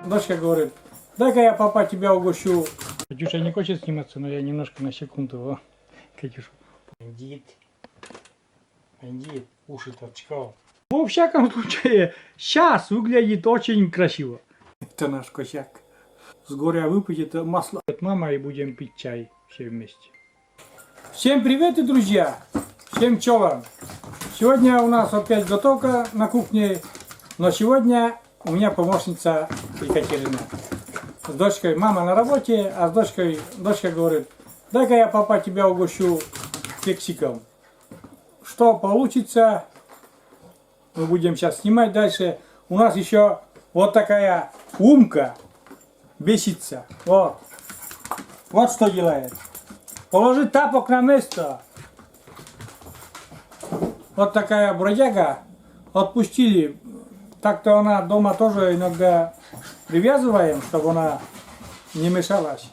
Дочка говорит, дай-ка я, папа, тебя угощу. Катюша не хочет сниматься, но я немножко на секунду. О, Катюша. Бандит. Бандит. Уши торчкал. Во всяком случае, сейчас выглядит очень красиво. Это наш косяк. С горя выпадет масло. Мама и будем пить чай все вместе. Всем привет, друзья! Всем чё. Сегодня у нас опять готовка на кухне. Но сегодня у меня помощница Екатерина. С дочкой мама на работе, а с дочкой дочка говорит, дай-ка я, папа, тебя угощу кексиком. Что получится, мы будем сейчас снимать дальше. У нас еще вот такая умка бесится. Вот. Вот что делает. Положи тапок на место. Вот такая бродяга. Отпустили. Так-то она дома тоже иногда привязываем, чтобы она не мешалась.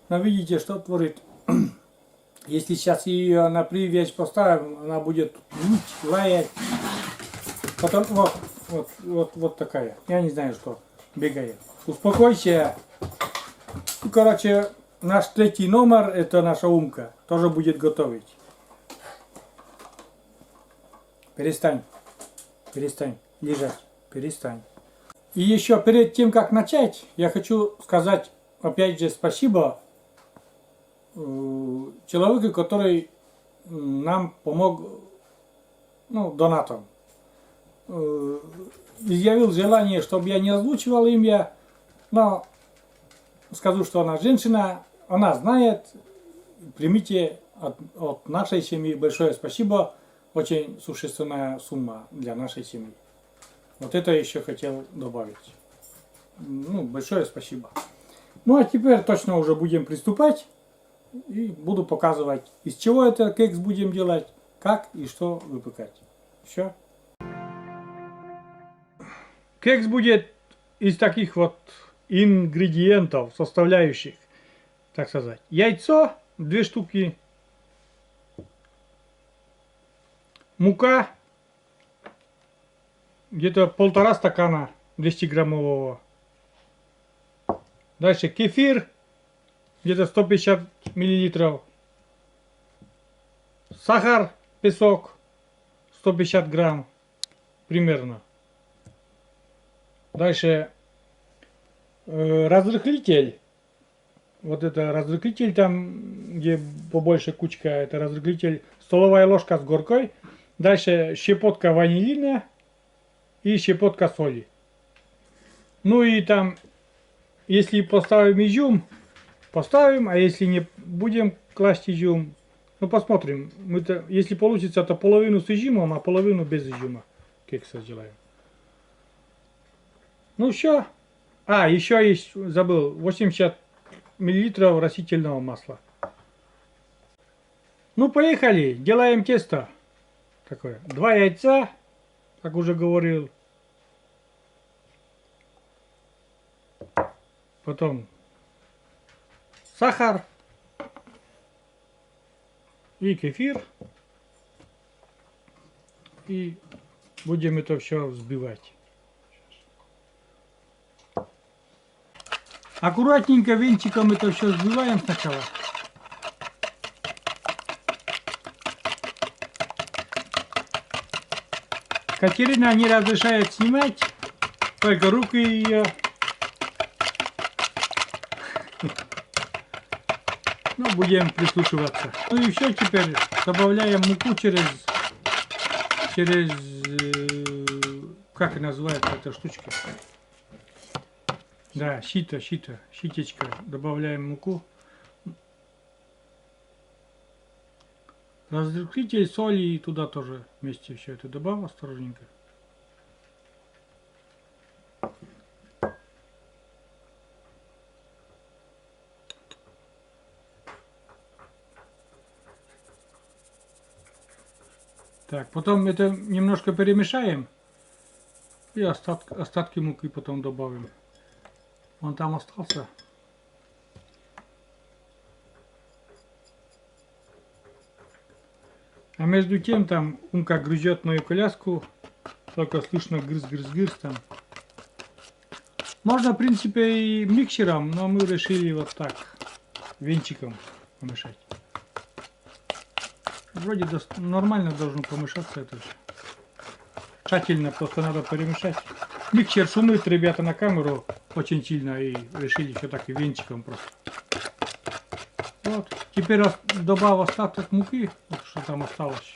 Но видите, что творит. Если сейчас ее на привязь поставим, она будет лаять. Потом вот такая. Я не знаю, что бегает. Успокойся. Короче, наш третий номер, это наша умка. Тоже будет готовить. Перестань. Перестань лежать. Перестань. И еще перед тем, как начать, я хочу сказать опять же спасибо человеку, который нам помог, донатом. Изъявил желание, чтобы я не озвучивал имя, но скажу, что она женщина, она знает. Примите от нашей семьи большое спасибо. Очень существенная сумма для нашей семьи. Вот это еще хотел добавить. Большое спасибо. Ну а теперь точно уже будем приступать. И буду показывать, из чего это кекс будем делать, как и что выпекать. Все. Кекс будет из таких вот ингредиентов, составляющих, так сказать. Яйцо 2 штуки. Мука. Где-то 1,5 стакана 200-граммового. Дальше кефир. Где-то 150 миллилитров. Сахар, песок. 150 грамм. Примерно. Дальше разрыхлитель. Вот это разрыхлитель там, где побольше кучка. Это разрыхлитель. Столовая ложка с горкой. Дальше щепотка ванилина. И щепотка соли. Ну и там, если поставим изюм, поставим, а если не будем класть изюм, посмотрим. Если получится, то половину с изюмом, а половину без изюма кекса сделаем. Ну все. А, еще есть, забыл, 80 миллилитров растительного масла. Ну поехали, делаем тесто. Такое. 2 яйца, как уже говорил. Потом сахар и кефир. И будем это все взбивать. Аккуратненько венчиком это все взбиваем сначала. Катерина не разрешает снимать, только руки ее. Ну, будем прислушиваться. Ну и все, теперь добавляем муку через как называется эта штучка? Да, щитечка. Добавляем муку. Разрыхлитель, соли и туда тоже вместе все это добавим осторожненько. Так, потом это немножко перемешаем. И остатки муки потом добавим. Он там остался. А между тем там умка грызет мою коляску. Только слышно грыз там. Можно, в принципе, и миксером, но мы решили вот так, венчиком помешать. Вроде нормально должно помешаться это все. Тщательно просто надо перемешать. Миксер шумит, ребята, на камеру очень сильно, и решили все так и венчиком просто. Вот. Теперь добавь остаток муки, вот что там осталось,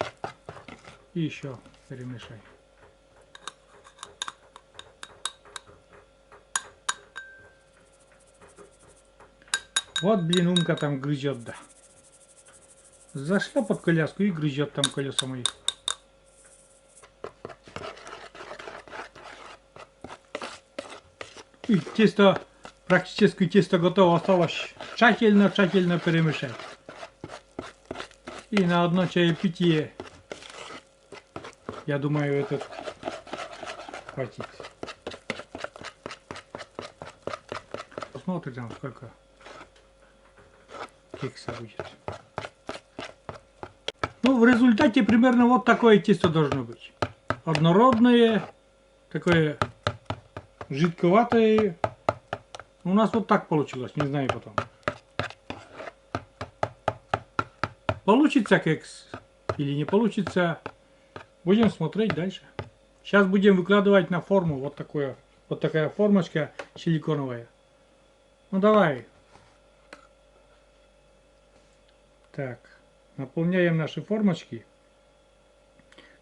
и еще перемешай. Вот, блин, Умка там грызет, да. Зашла под коляску и грызет там колеса мои. И тесто, практически тесто готово, осталось тщательно перемешать. И на одно чаепитие, я думаю, этот хватит. Посмотрим, там сколько кекса будет. Ну, в результате примерно вот такое тесто должно быть. Однородное, такое жидковатое. У нас вот так получилось, не знаю потом. Получится кекс или не получится, будем смотреть дальше. Сейчас будем выкладывать на форму вот такая формочка силиконовая. Ну давай. Так, наполняем наши формочки.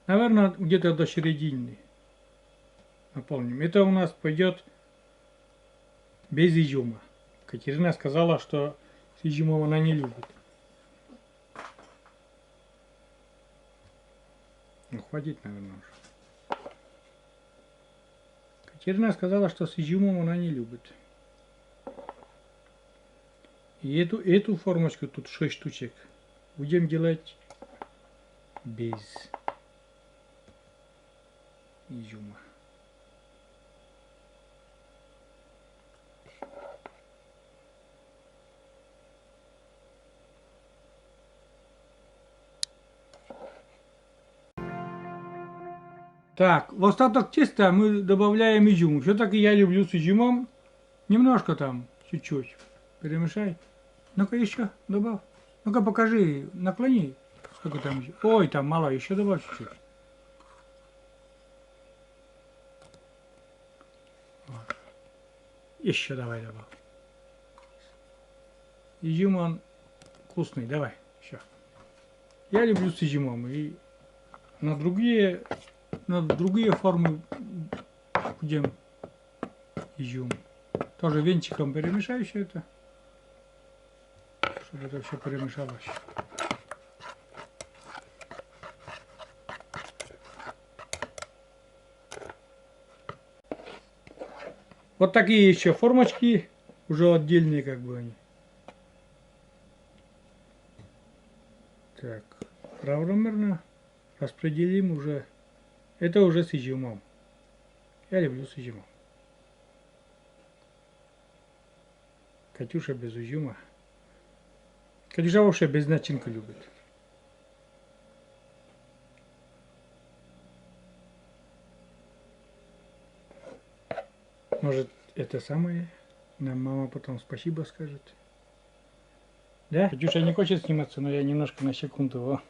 Наверное, где-то до середины наполним. Это у нас пойдет без изюма. Катерина сказала, что с изюмом она не любит. Ну, хватит, наверное, уже. Катерина сказала, что с изюмом она не любит. И эту формочку, тут 6 штучек, будем делать без изюма. Так, в остаток теста мы добавляем изюм. Все-таки я люблю с изюмом. Немножко там, чуть-чуть. Перемешай. Ну-ка еще добавь. Ну-ка покажи, наклони. Сколько там еще? Ой, там мало, еще добавь чуть-чуть. Вот. Еще давай добавь. Изюм он вкусный, давай, еще. Я люблю с изюмом. И на другие формы будем изюм. Тоже венчиком перемешаю все это, чтобы это все перемешалось. Вот такие еще формочки, уже отдельные как бы они. Так, равномерно распределим уже. Это уже с изюмом. Я люблю с изюмом. Катюша без изюма. Катюша вообще без начинки любит. Может, это самое? Нам мама потом спасибо скажет. Да? Катюша не хочет сниматься, но я немножко на секунду его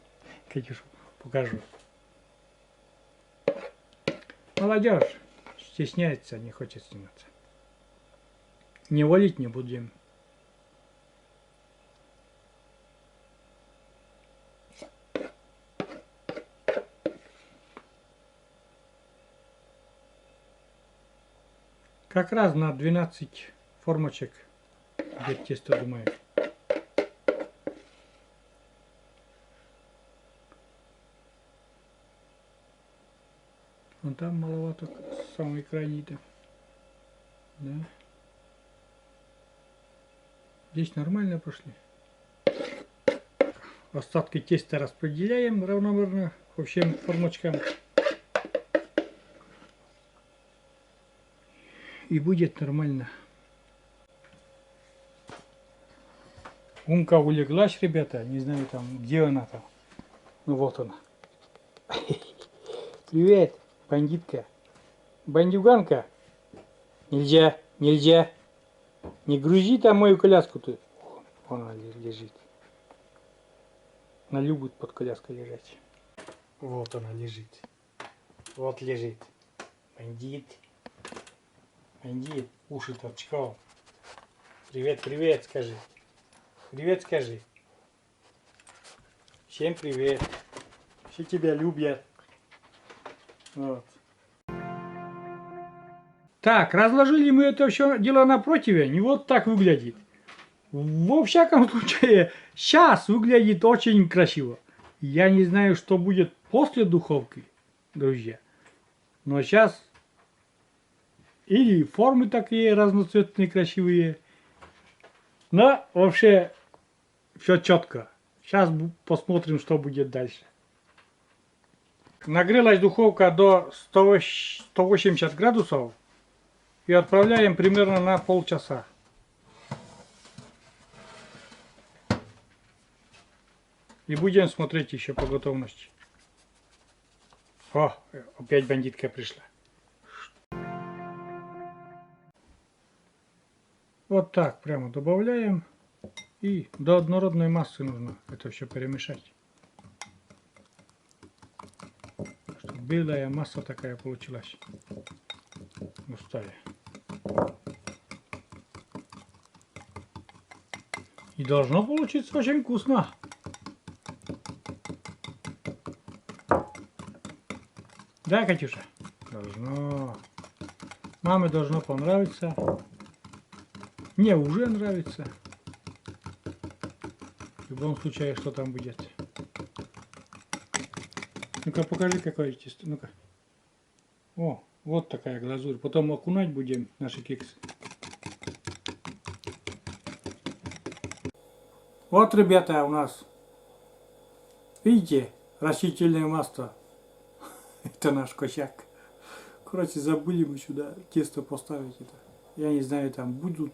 Катюшу покажу. Молодежь стесняется, не хочет сниматься. Не волить не будем. Как раз на 12 формочек будет тесто, думаю. Вон там маловато, самый крайний-то. Да. Здесь нормально пошли. Остатки теста распределяем равномерно по всем формочкам. И будет нормально. Умка улеглась, ребята. Не знаю там, где она там. Ну вот она. Привет, бандитка. Бандюганка. Нельзя. Нельзя. Не грузи там мою коляску-то. Вон она лежит. Она любит под коляской лежать. Вот она лежит. Вот лежит. Бандит. Бандит. Уши торчком. Привет, привет, скажи. Привет, скажи. Всем привет. Все тебя любят. Вот. Так, разложили мы это все дело на противень, и вот так выглядит. Во всяком случае, сейчас выглядит очень красиво. Я не знаю, что будет после духовки, друзья. Но сейчас или формы такие разноцветные, красивые. Но вообще все четко. Сейчас посмотрим, что будет дальше. Нагрелась духовка до 180 градусов. И отправляем примерно на полчаса. И будем смотреть еще по готовности. О, опять бандитка пришла. Вот так прямо добавляем. И до однородной массы нужно это все перемешать. Чтобы белая масса такая получилась. Густая. И должно получиться очень вкусно. Да, Катюша? Должно. Маме должно понравиться. Мне уже нравится. В любом случае, что там будет. Ну-ка, покажи, какое тесто. Ну-ка. О, вот такая глазурь. Потом окунать будем наши кексы. Вот, ребята, у нас. Видите, растительное масло. Это наш косяк. Короче, забыли мы сюда тесто поставить. Это. Я не знаю, там будут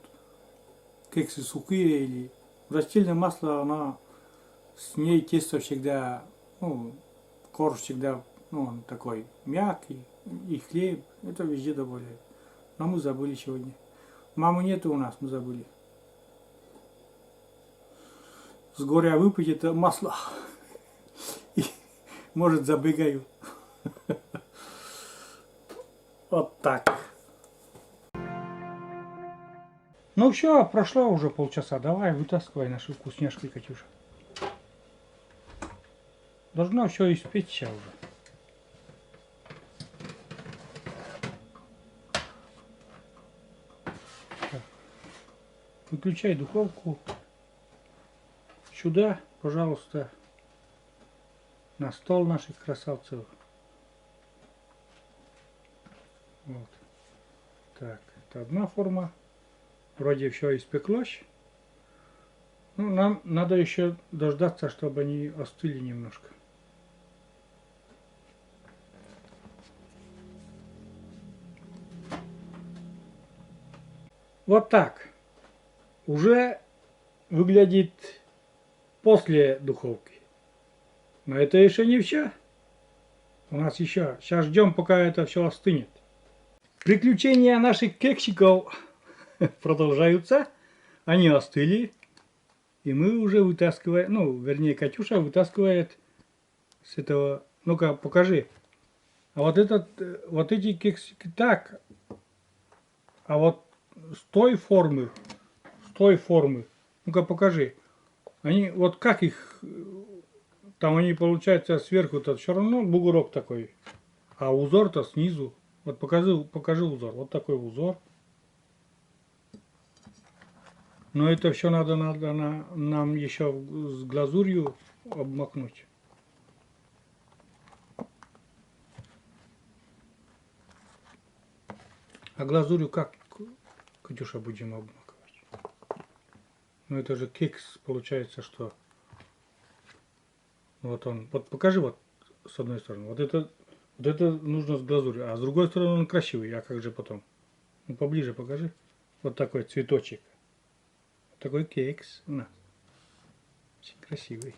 кексы сухие или... Растительное масло, оно... С ней тесто всегда... Ну, корж всегда... Ну, он такой мягкий. И хлеб. Это везде добавляют. Но мы забыли сегодня. Мамы нету у нас, мы забыли. С горя выпить это масло. И, может, забегаю. Вот так. Ну все, прошло уже полчаса. Давай, вытаскивай наши вкусняшки, Катюша. Должно все испечься уже. Так. Выключай духовку. Сюда, пожалуйста, на стол наших красавцев. Вот. Так, это одна форма. Вроде все испеклось. Ну, нам надо еще дождаться, чтобы они остыли немножко. Вот так. Уже выглядит после духовки. Но это еще не все. У нас еще. Сейчас ждем, пока это все остынет. Приключения наших кексиков продолжаются. Они остыли. И мы уже вытаскиваем, ну, вернее, Катюша вытаскивает с этого. Ну-ка, покажи. А вот этот, вот эти кексики так. А вот с той формы, ну-ка покажи. Они, вот как их, там они получается сверху-то все равно бугорок такой. А узор-то снизу. Вот покажи узор. Вот такой узор. Но это все надо нам еще с глазурью обмакнуть. А глазурью как, Катюша, будем обмакивать? Ну это же кекс, получается, что... Вот он. Вот покажи вот с одной стороны. Вот это нужно с глазурью. А с другой стороны он красивый. А как же потом? Ну поближе покажи. Вот такой цветочек. Такой кекс у нас. Очень красивый.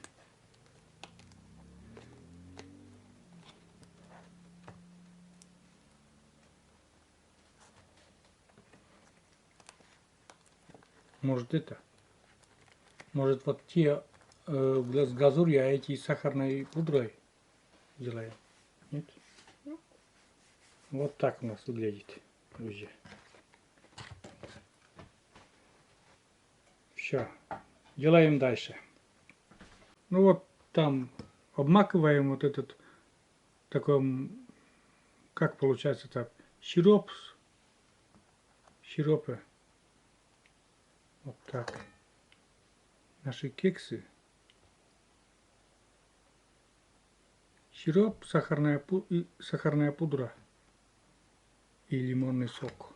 Может это? Может вот те с глазурью, а эти с сахарной пудрой делаем? Нет? Вот так у нас выглядит, друзья. Все. Делаем дальше. Ну вот там обмакиваем вот этот такой, как получается так, сиропы. Вот так. Наши кексы. Сироп, сахарная пудра и лимонный сок.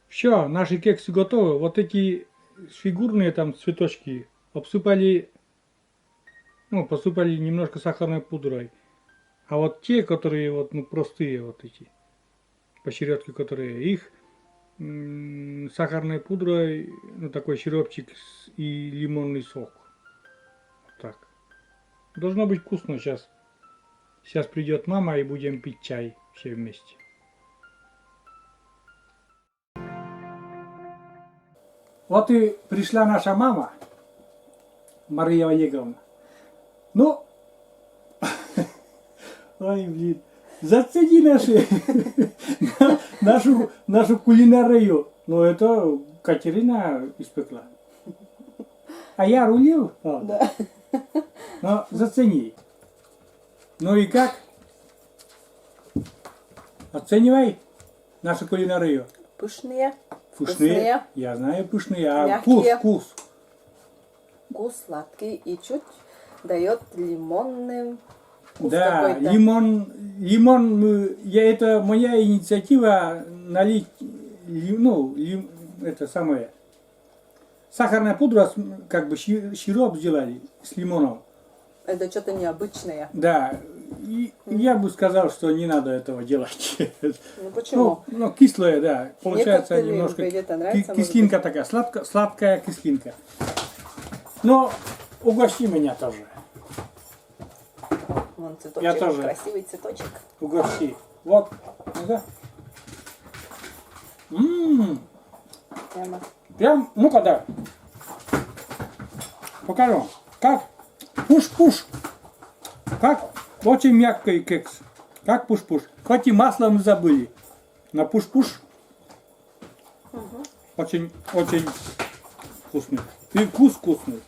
Все, наши кексы готовы. Вот эти фигурные там цветочки обсыпали, ну, посыпали немножко сахарной пудрой. А вот те, которые вот, ну, простые вот эти, посередке которые, их сахарной пудрой, ну, такой сиропчик и лимонный сок. Вот так. Должно быть вкусно сейчас. Сейчас придет мама и будем пить чай все вместе. Вот и пришла наша мама, Мария Олеговна. Ну, ой, блин, зацени нашу кулинарию. Ну, это Катерина испекла. А я рулил? Да. Но зацени. Ну и как? Оценивай нашу кулинарию. Пышные. Вкусные. Я знаю, пышные. А Мягкие. вкус. Вкус сладкий и чуть дает лимонным вкус Да, какой-то. лимон, это моя инициатива налить, это самое, сахарная пудра, как бы сироп сделали с лимоном. Это что-то необычное. Да, и я бы сказал, что не надо этого делать. Ну почему? Ну, кислое, да, получается Некоторым немножко это нравится, кислинка такая, сладкая кислинка. Но угости меня тоже. Вон цветочек, Я тоже. красивый цветочек. Угости. Вот. Ну-ка. Прямо. Прям, ну-ка, да. Покажу. Как? Пуш-пуш. Как? Очень мягкий кекс. Как пуш-пуш. Хоть и масло мы забыли. На пуш-пуш. Очень, очень вкусный. И вкус вкусный.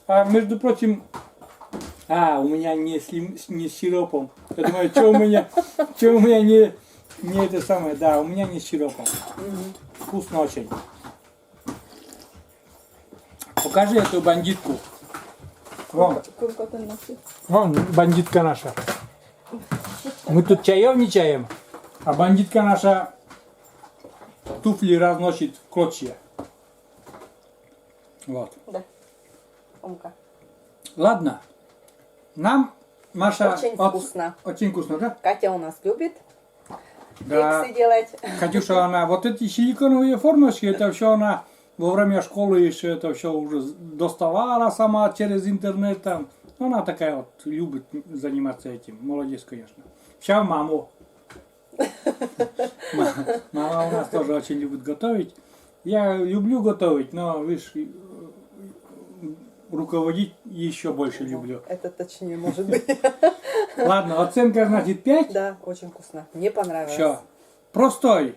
А между прочим, у меня не с сиропом. Я думаю, что у меня не это самое. Да, у меня не с сиропом. Вкусно очень. Покажи эту бандитку. Вон бандитка наша. Мы тут чаевничаем, а бандитка наша туфли разносит в клочья. Вот. Да. Умка. Ладно. Нам, Маша... Очень вкусно. Очень вкусно, да? Катя у нас любит Да. кексы делать. Катюша, она... Вот эти силиконовые формочки, это все она во время школы еще это все уже доставала сама через интернет там. Она такая вот любит заниматься этим. Молодец, конечно. Вся маму. Мама у нас тоже очень любит готовить. Я люблю готовить, но, видишь, руководить еще больше люблю. Это точнее может быть. Ладно, оценка значит 5. Да, очень вкусно. Мне понравилось. Все. Простой,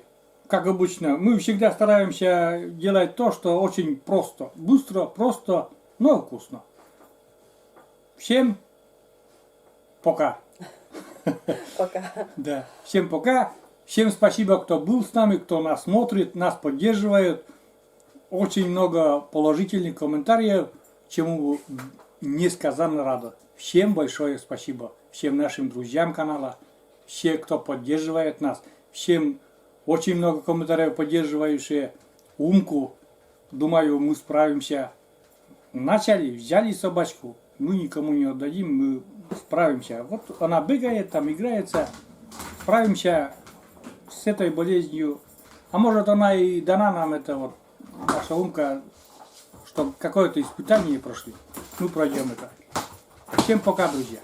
как обычно. Мы всегда стараемся делать то, что очень просто. Быстро, просто, но вкусно. Всем пока. Пока. Да. Всем пока. Всем спасибо, кто был с нами, кто нас смотрит, нас поддерживает. Очень много положительных комментариев, чему несказанно рада. Всем большое спасибо. Всем нашим друзьям канала, все, кто поддерживает нас. Всем очень много комментариев, поддерживающие Умку. Думаю, мы справимся. Начали, взяли собачку. Мы никому не отдадим, мы справимся. Вот она бегает, там играется. Справимся с этой болезнью. А может она и дана нам, это вот наша Умка, чтобы какое-то испытание прошли. Мы пройдем это. Всем пока, друзья.